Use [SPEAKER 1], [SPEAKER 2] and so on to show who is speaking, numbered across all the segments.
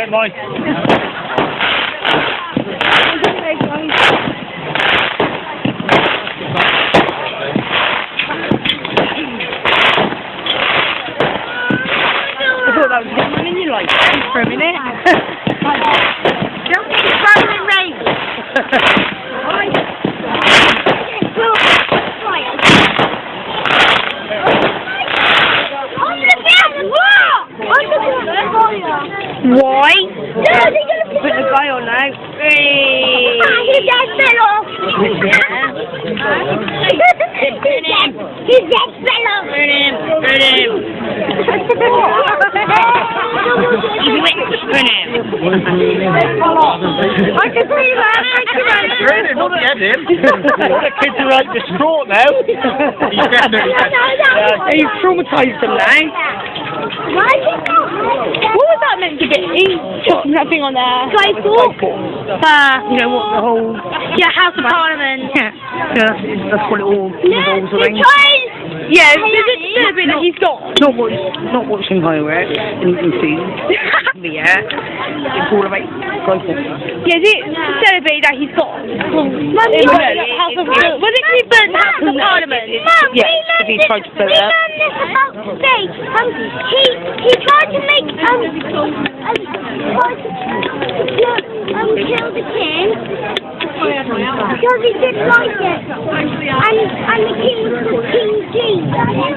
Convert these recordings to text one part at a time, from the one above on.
[SPEAKER 1] don't mind.
[SPEAKER 2] I thought that was him running you like for a minute.
[SPEAKER 3] Don't be running rain.
[SPEAKER 2] Why?
[SPEAKER 3] No, they're gonna
[SPEAKER 2] Put the guy on now. Hey.
[SPEAKER 3] his head fell off. His head fell off.
[SPEAKER 2] Burn him. Burn him. Burn him.
[SPEAKER 3] I can see that.
[SPEAKER 1] Burn him, not get him. The kids are like distraught now. He's definitely
[SPEAKER 2] He's traumatised them now.
[SPEAKER 3] Why is it not?
[SPEAKER 2] What was that meant to be? He chucked that thing on there.
[SPEAKER 3] Skyfall?
[SPEAKER 2] You know what, the whole...
[SPEAKER 3] Yeah, House of Parliament.
[SPEAKER 2] Yeah, that's what it all revolves
[SPEAKER 3] The
[SPEAKER 2] around.
[SPEAKER 3] toys!
[SPEAKER 2] Yeah, there's a disturbing that he's got. Not watching fireworks in food. Yeah, it's all about Skyfall. Yeah, it's disturbing that he's got. Was it he burnt the House of Parliament? Yes, if he tried to burn it up.
[SPEAKER 3] He tried to make kill the king because he didn't like it, and the king was called King James.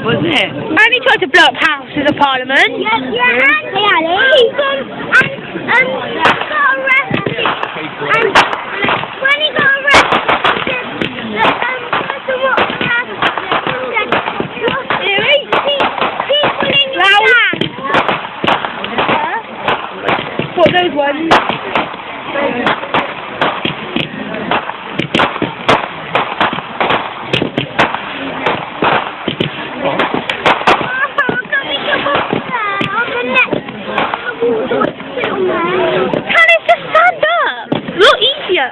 [SPEAKER 2] Wasn't it? And he tried to blow up Houses of Parliament.
[SPEAKER 3] Yeah, and got arrested. And when he got arrested, the person what said, people in your land.
[SPEAKER 2] What, those ones? Can it just stand up? A lot easier.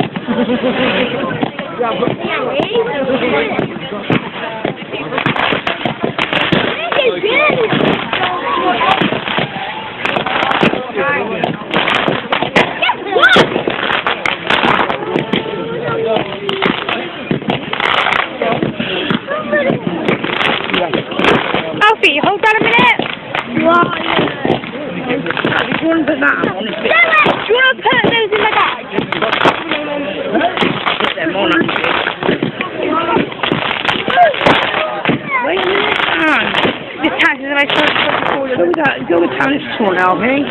[SPEAKER 2] Alfie, hold on a minute. Do you want to put that on? Do you want to put those in the bag? Put them on, actually. Wait a minute. This house is the most fun to call it. Go with town, it's torn, Alfie.